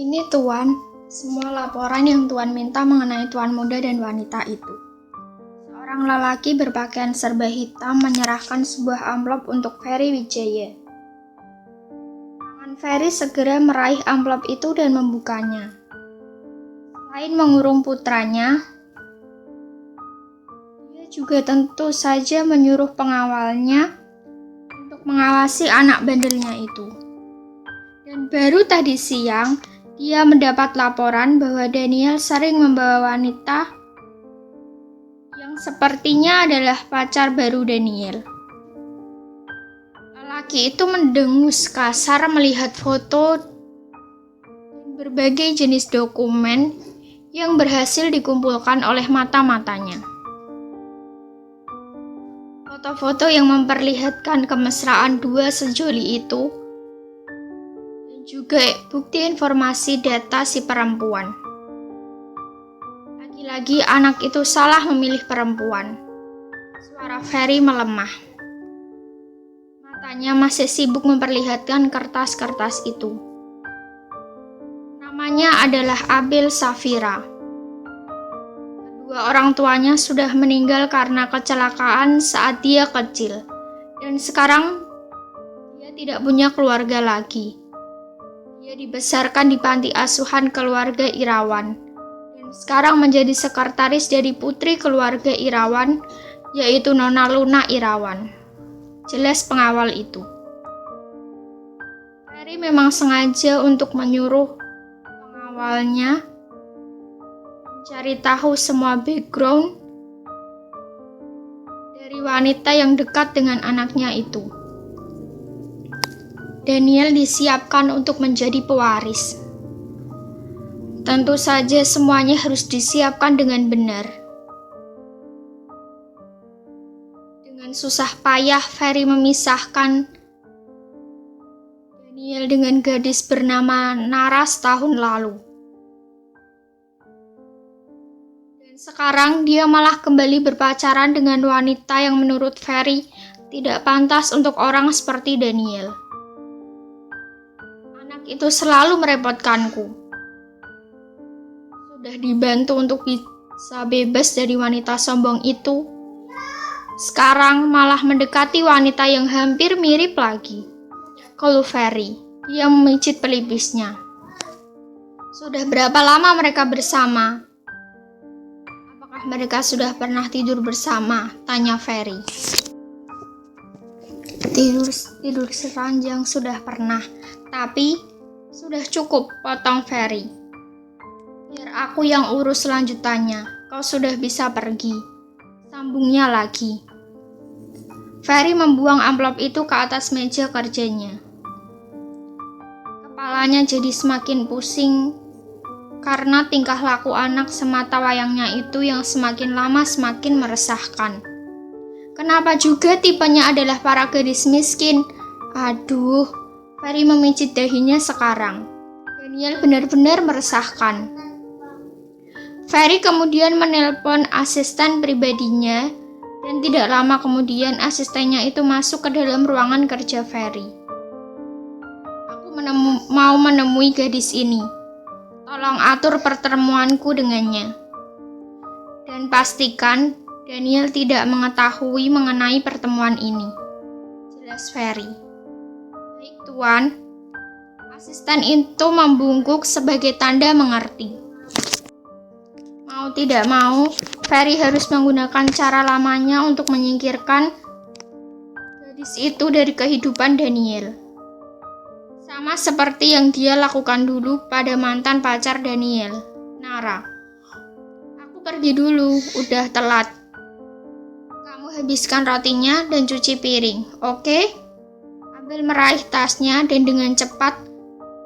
Ini Tuan, semua laporan yang Tuan minta mengenai tuan muda dan wanita itu. Seorang lelaki berpakaian serba hitam menyerahkan sebuah amplop untuk Ferry Wijaya. Tangan Ferry segera meraih amplop itu dan membukanya. Selain mengurung putranya, dia juga tentu saja menyuruh pengawalnya untuk mengawasi anak bandelnya itu. Dan baru tadi siang, dia mendapat laporan bahwa Daniel sering membawa wanita yang sepertinya adalah pacar baru Daniel. Lelaki itu mendengus kasar melihat foto dan berbagai jenis dokumen yang berhasil dikumpulkan oleh mata-matanya. Foto-foto yang memperlihatkan kemesraan dua sejoli itu juga bukti informasi data si perempuan. Lagi-lagi anak itu salah memilih perempuan. Suara Ferry melemah. Matanya masih sibuk memperlihatkan kertas-kertas itu. Namanya adalah Abel Safira. Kedua orang tuanya sudah meninggal karena kecelakaan saat dia kecil. Dan sekarang dia tidak punya keluarga lagi. Dia dibesarkan di panti asuhan keluarga Irawan dan sekarang menjadi sekretaris dari putri keluarga Irawan, yaitu Nona Luna Irawan. Jelas pengawal itu. Ferry memang sengaja untuk menyuruh pengawalnya mencari tahu semua background dari wanita yang dekat dengan anaknya itu. Daniel disiapkan untuk menjadi pewaris. Tentu saja semuanya harus disiapkan dengan benar. Dengan susah payah Ferry memisahkan Daniel dengan gadis bernama Nara setahun lalu. Dan sekarang dia malah kembali berpacaran dengan wanita yang menurut Ferry tidak pantas untuk orang seperti Daniel. Itu selalu merepotkanku. Sudah dibantu untuk bisa bebas dari wanita sombong itu, sekarang malah mendekati wanita yang hampir mirip lagi. Kalau Ferry, dia memicit pelipisnya. Sudah berapa lama mereka bersama? Apakah mereka sudah pernah tidur bersama? Tanya Ferry. Tidur seranjang sudah pernah, tapi sudah cukup, potong Ferry. Biar aku yang urus selanjutannya. Kau sudah bisa pergi. Sambungnya lagi. Ferry membuang amplop itu ke atas meja kerjanya. Kepalanya jadi semakin pusing karena tingkah laku anak semata wayangnya itu yang semakin lama semakin meresahkan. Kenapa juga tipenya adalah para gadis miskin? Aduh. Ferry memicit dahinya sekarang. Daniel benar-benar meresahkan. Ferry kemudian menelpon asisten pribadinya dan tidak lama kemudian asistennya itu masuk ke dalam ruangan kerja Ferry. Aku mau menemui gadis ini. Tolong atur pertemuanku dengannya. Dan pastikan Daniel tidak mengetahui mengenai pertemuan ini. Jelas Ferry. Baik, Tuan. Asisten itu membungkuk sebagai tanda mengerti. Mau tidak mau, Ferry harus menggunakan cara lamanya untuk menyingkirkan gadis itu dari kehidupan Daniel. Sama seperti yang dia lakukan dulu pada mantan pacar Daniel, Nara. Aku pergi dulu, udah telat. Kamu habiskan rotinya dan cuci piring, oke? Abel meraih tasnya dan dengan cepat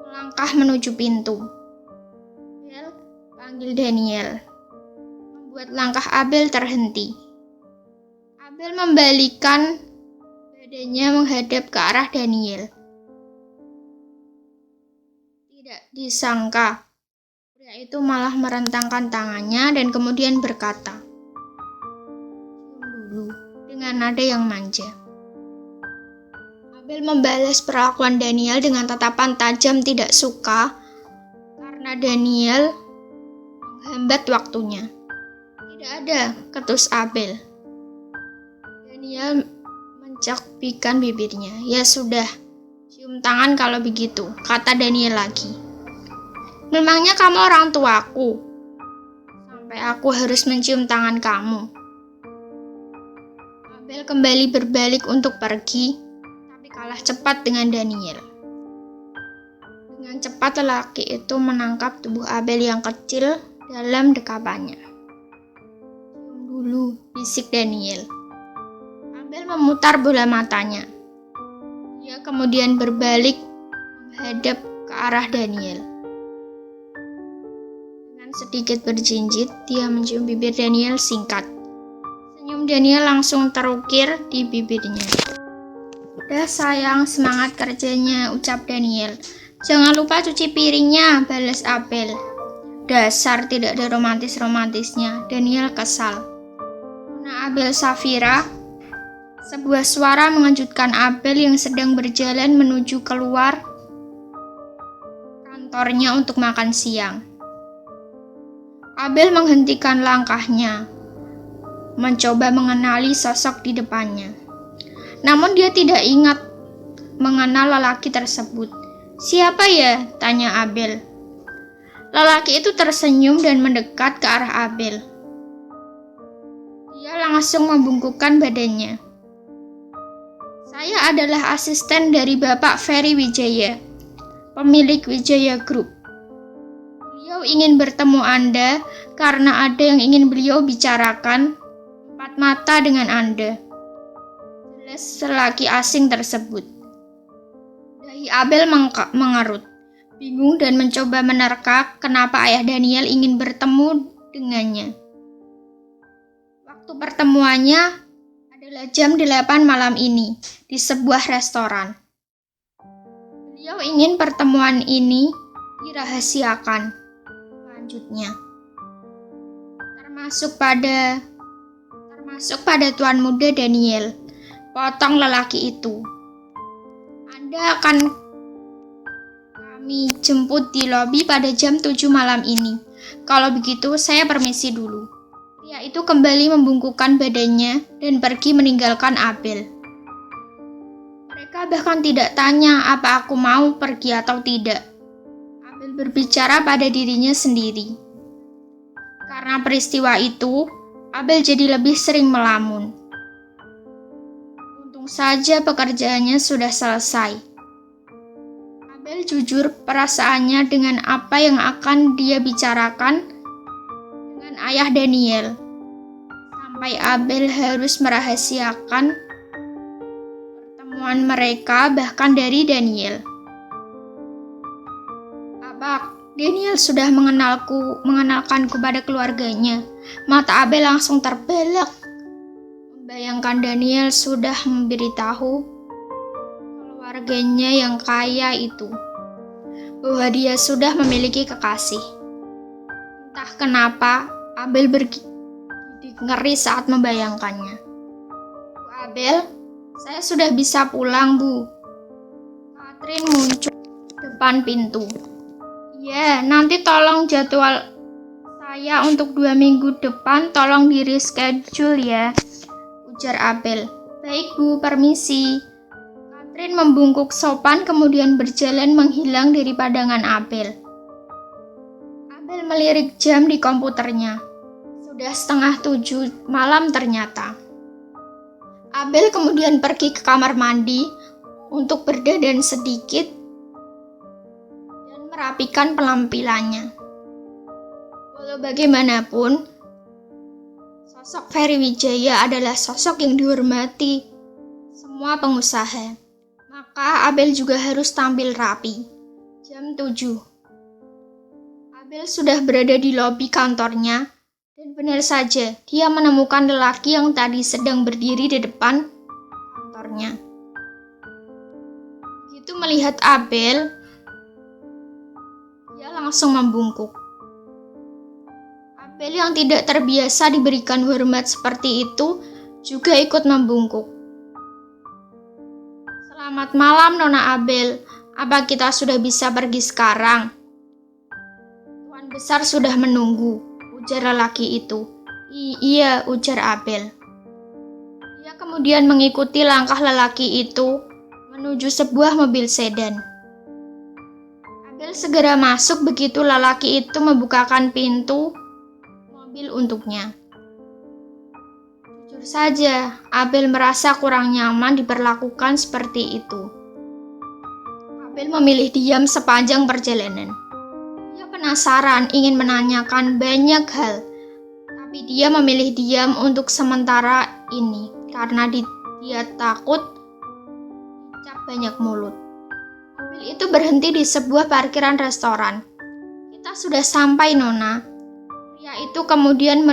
melangkah menuju pintu. Abel, panggil Daniel. Membuat langkah Abel terhenti. Abel membalikkan badannya menghadap ke arah Daniel. Tidak disangka, pria itu malah merentangkan tangannya dan kemudian berkata, "Cium dulu," dengan nada yang manja. Abel membalas perlakuan Daniel dengan tatapan tajam tidak suka Daniel menghambat waktunya. Tidak ada, ketus Abel. Daniel mencekpikkan bibirnya. Ya sudah, cium tangan kalau begitu, kata Daniel lagi. Memangnya kamu orang tuaku? Sampai aku harus mencium tangan kamu. Abel kembali berbalik untuk pergi, tapi kalah cepat dengan Daniel. Dengan cepat lelaki itu menangkap tubuh Abel yang kecil dalam dekapannya. Cium dulu, bisik Daniel. Abel memutar bola matanya. Dia kemudian berbalik menghadap ke arah Daniel. Dengan sedikit berjinjit, dia mencium bibir Daniel singkat. Senyum Daniel langsung terukir di bibirnya. Udah sayang, semangat kerjanya, ucap Daniel. Jangan lupa cuci piringnya, balas Abel. Dasar tidak ada romantis-romantisnya, Daniel kesal. Nona Abel Safira. Sebuah suara mengejutkan Abel yang sedang berjalan menuju keluar kantornya untuk makan siang. Abel menghentikan langkahnya, mencoba mengenali sosok di depannya. Namun dia tidak ingat mengenal lelaki tersebut. Siapa ya? Tanya Abel. Lelaki itu tersenyum dan mendekat ke arah Abel. Dia langsung membungkukkan badannya. Saya adalah asisten dari Bapak Ferry Wijaya, pemilik Wijaya Group. Beliau ingin bertemu Anda karena ada yang ingin beliau bicarakan empat mata dengan Anda. Jelas lelaki asing tersebut. Dahi Abel mengerut, bingung dan mencoba menerka kenapa ayah Daniel ingin bertemu dengannya. Waktu pertemuannya adalah jam 8 malam ini di sebuah restoran. Beliau ingin pertemuan ini dirahasiakan. Lanjutnya, termasuk pada tuan muda Daniel. Potong lelaki itu. Anda akan kami jemput di lobi pada jam 7 malam ini. Kalau begitu, saya permisi dulu. Pria itu kembali membungkukkan badannya dan pergi meninggalkan Abel. Mereka bahkan tidak tanya apa aku mau pergi atau tidak. Abel berbicara pada dirinya sendiri. Karena peristiwa itu, Abel jadi lebih sering melamun. Untung saja pekerjaannya sudah selesai. Abel jujur perasaannya dengan apa yang akan dia bicarakan dengan ayah Daniel. Sampai Abel harus merahasiakan pertemuan mereka bahkan dari Daniel. Abak, Daniel sudah mengenalkanku pada keluarganya. Mata Abel langsung terbelalak. Membayangkan Daniel sudah memberitahu keluarganya yang kaya itu bahwa dia sudah memiliki kekasih. Entah kenapa Abel bergidik ngeri saat membayangkannya. Bu Abel, saya sudah bisa pulang, Bu. Catherine muncul depan pintu. Ya, nanti tolong jadwal saya untuk 2 minggu depan tolong di reschedule ya, ujar Abel. Baik Bu, permisi. Catherine membungkuk sopan kemudian berjalan menghilang dari pandangan Abel. Abel melirik jam di komputernya. Sudah 6:30 malam ternyata. Abel kemudian pergi ke kamar mandi untuk berdandan sedikit dan merapikan penampilannya. Walau bagaimanapun, sosok Ferry Wijaya adalah sosok yang dihormati semua pengusaha. Maka Abel juga harus tampil rapi. Jam 7. Abel sudah berada di lobi kantornya dan benar saja dia menemukan lelaki yang tadi sedang berdiri di depan kantornya. Begitu melihat Abel, dia langsung membungkuk. Abel yang tidak terbiasa diberikan hormat seperti itu juga ikut membungkuk. Selamat malam Nona Abel, apa kita sudah bisa pergi sekarang? Tuan besar sudah menunggu, ujar lelaki itu. Iya, ujar Abel. Dia kemudian mengikuti langkah lelaki itu menuju sebuah mobil sedan. Abel segera masuk begitu lelaki itu membukakan pintu mobil untuknya. Jujur saja, Abel merasa kurang nyaman diperlakukan seperti itu. Abel memilih diam sepanjang perjalanan. Dia penasaran ingin menanyakan banyak hal, tapi dia memilih diam untuk sementara ini karena dia takut dicap banyak mulut. Mobil itu berhenti di sebuah parkiran restoran. Kita sudah sampai, Nona. Pria itu kemudian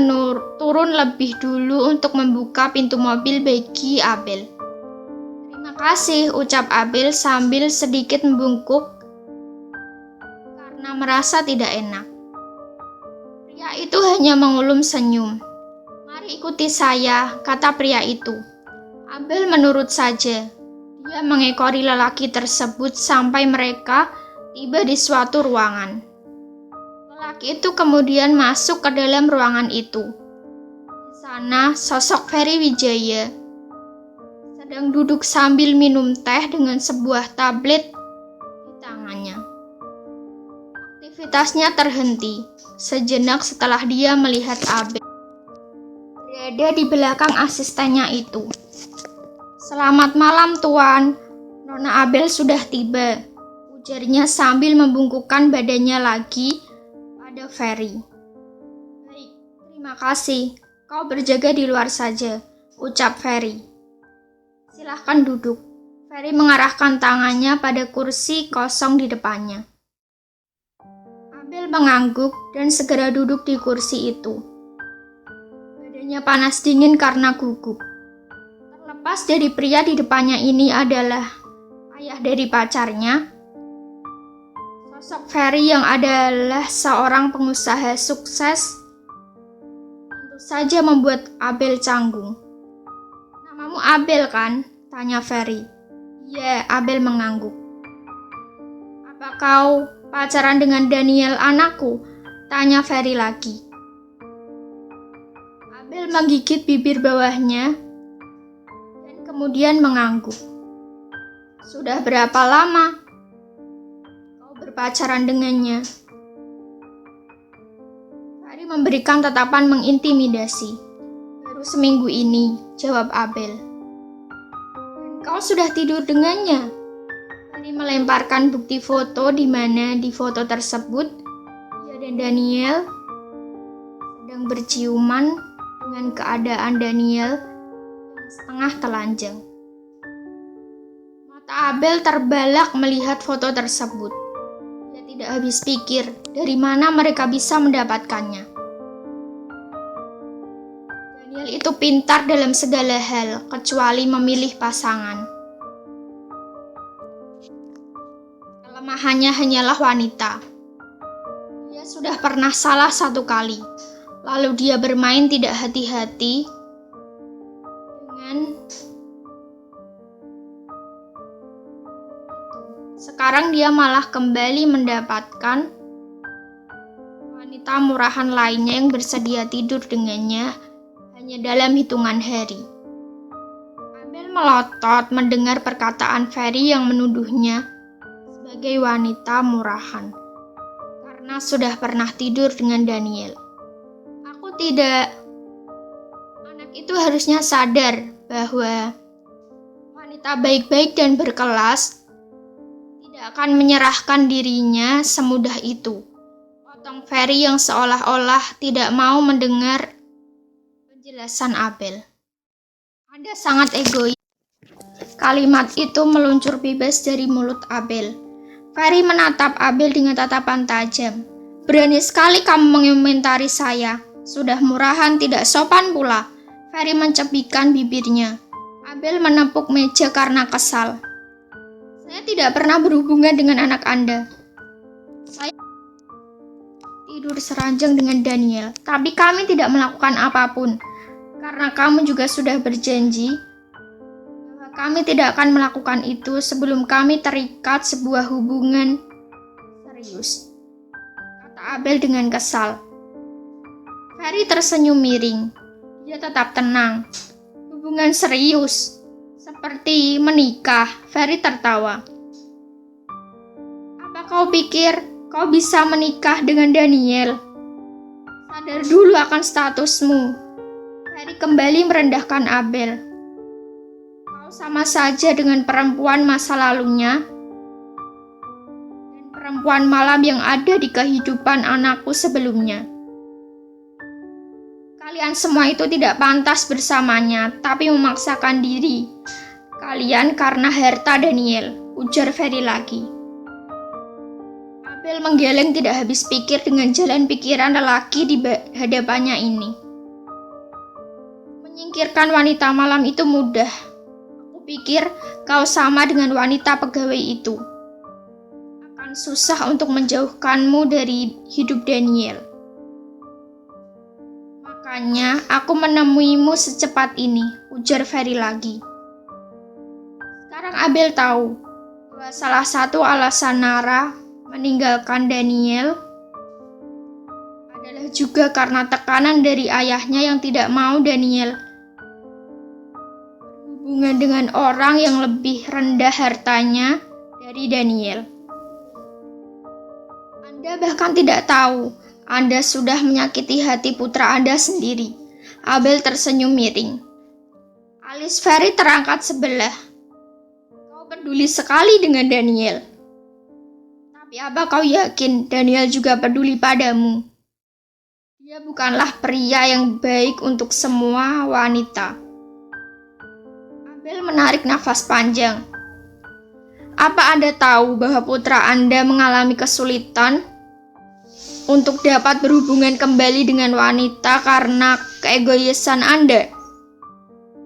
turun lebih dulu untuk membuka pintu mobil bagi Abel. Terima kasih, ucap Abel sambil sedikit membungkuk karena merasa tidak enak. Pria itu hanya mengulum senyum. Mari ikuti saya, kata pria itu. Abel menurut saja. Dia mengekori lelaki tersebut sampai mereka tiba di suatu ruangan. Lelaki itu kemudian masuk ke dalam ruangan itu. Di sana, sosok Ferry Wijaya sedang duduk sambil minum teh dengan sebuah tablet di tangannya. Aktivitasnya terhenti sejenak setelah dia melihat Abel berada di belakang asistennya itu. Selamat malam, Tuan. Nona Abel sudah tiba, ujarnya sambil membungkukkan badannya lagi pada Ferry. Baik, terima kasih. Kau berjaga di luar saja, ucap Ferry. Silahkan duduk. Ferry mengarahkan tangannya pada kursi kosong di depannya. Abel mengangguk dan segera duduk di kursi itu. Badannya panas dingin karena gugup. Terlepas dari pria di depannya ini adalah ayah dari pacarnya, sosok Ferry yang adalah seorang pengusaha sukses tentu saja membuat Abel canggung. Namamu Abel kan? Tanya Ferry. Ya, Abel mengangguk. Apa kau pacaran dengan Daniel anakku? Tanya Ferry lagi. Abel menggigit bibir bawahnya kemudian mengangguk. Sudah berapa lama kau berpacaran dengannya? Ferry memberikan tatapan mengintimidasi. Baru seminggu ini, jawab Abel. Dan kau sudah tidur dengannya? Ferry melemparkan bukti foto di mana di foto tersebut dia dan Daniel sedang berciuman dengan keadaan Daniel setengah telanjang. Mata Abel terbelalak melihat foto tersebut. Dia tidak habis pikir dari mana mereka bisa mendapatkannya. Daniel itu pintar dalam segala hal kecuali memilih pasangan. Kelemahannya hanyalah wanita. Dia sudah pernah salah satu kali, lalu dia bermain tidak hati-hati sekarang dia malah kembali mendapatkan wanita murahan lainnya yang bersedia tidur dengannya hanya dalam hitungan hari. Abel melotot mendengar perkataan Ferry yang menuduhnya sebagai wanita murahan karena sudah pernah tidur dengan Daniel. Aku tidak. Anak itu harusnya sadar bahwa wanita baik-baik dan berkelas tidak akan menyerahkan dirinya semudah itu. Potong Ferry yang seolah-olah tidak mau mendengar penjelasan Abel. Anda sangat egois. Kalimat itu meluncur bebas dari mulut Abel. Ferry menatap Abel dengan tatapan tajam. Berani sekali kamu mengomentari saya. Sudah murahan, tidak sopan pula. Ferry mencebikkan bibirnya. Abel menepuk meja karena kesal. Saya tidak pernah berhubungan dengan anak Anda. Saya tidur seranjang dengan Daniel, tapi kami tidak melakukan apapun. Karena kamu juga sudah berjanji bahwa kami tidak akan melakukan itu sebelum kami terikat sebuah hubungan serius, kata Abel dengan kesal. Ferry tersenyum miring. Dia tetap tenang. Hubungan serius, seperti menikah. Ferry tertawa. Apa kau pikir kau bisa menikah dengan Daniel? Sadar dulu akan statusmu. Ferry kembali merendahkan Abel. Kau sama saja dengan perempuan masa lalunya dan perempuan malam yang ada di kehidupan anakku sebelumnya. Kalian semua itu tidak pantas bersamanya, tapi memaksakan diri. Kalian karena harta Daniel, ujar Ferry lagi. Abel menggeleng tidak habis pikir dengan jalan pikiran lelaki di hadapannya ini. Menyingkirkan wanita malam itu mudah. Aku pikir kau sama dengan wanita pegawai itu. Akan susah untuk menjauhkanmu dari hidup Daniel. Makanya aku menemuimu secepat ini, ujar Ferry lagi. Sekarang Abel tahu bahwa salah satu alasan Nara meninggalkan Daniel adalah juga karena tekanan dari ayahnya yang tidak mau Daniel berhubungan dengan orang yang lebih rendah hartanya dari Daniel. Anda bahkan tidak tahu, Anda sudah menyakiti hati putra Anda sendiri. Abel tersenyum miring. Alis Ferry terangkat sebelah. Kau peduli sekali dengan Daniel. Tapi apa kau yakin Daniel juga peduli padamu? Dia bukanlah pria yang baik untuk semua wanita. Abel menarik nafas panjang. Apa Anda tahu bahwa putra Anda mengalami kesulitan untuk dapat berhubungan kembali dengan wanita karena keegoisan Anda?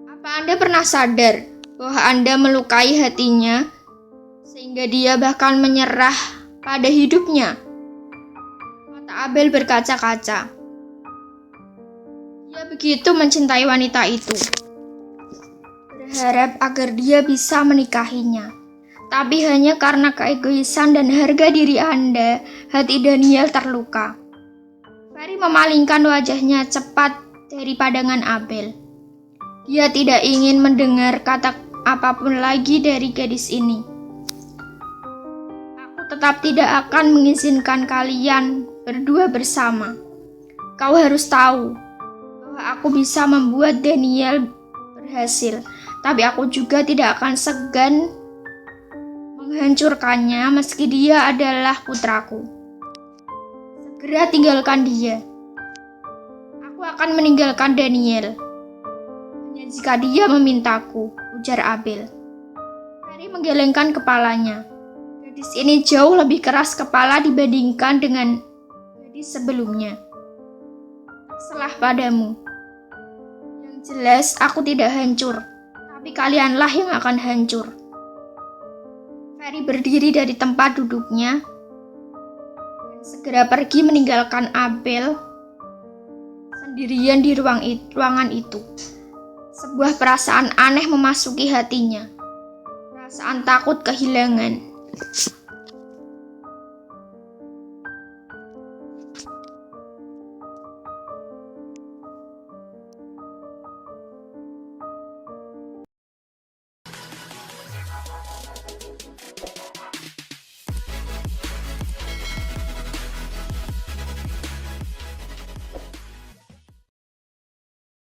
Apa Anda pernah sadar bahwa Anda melukai hatinya sehingga dia bahkan menyerah pada hidupnya? Mata Abel berkaca-kaca. Dia begitu mencintai wanita itu, berharap agar dia bisa menikahinya. Tapi hanya karena keegoisan dan harga diri Anda, hati Daniel terluka. Ferry memalingkan wajahnya cepat dari pandangan Abel. Dia tidak ingin mendengar kata apapun lagi dari gadis ini. Aku tetap tidak akan mengizinkan kalian berdua bersama. Kau harus tahu bahwa aku bisa membuat Daniel berhasil, tapi aku juga tidak akan segan menghancurkannya meski dia adalah putraku. Segera tinggalkan dia. Aku akan meninggalkan Daniel hanya jika dia memintaku, ujar Abel. Ferry menggelengkan kepalanya. Gadis ini jauh lebih keras kepala dibandingkan dengan gadis sebelumnya. Terserah padamu. Yang jelas aku tidak hancur, tapi kalianlah yang akan hancur. Ferry berdiri dari tempat duduknya dan segera pergi meninggalkan Abel sendirian di ruangan itu. Sebuah perasaan aneh memasuki hatinya. Perasaan takut kehilangan.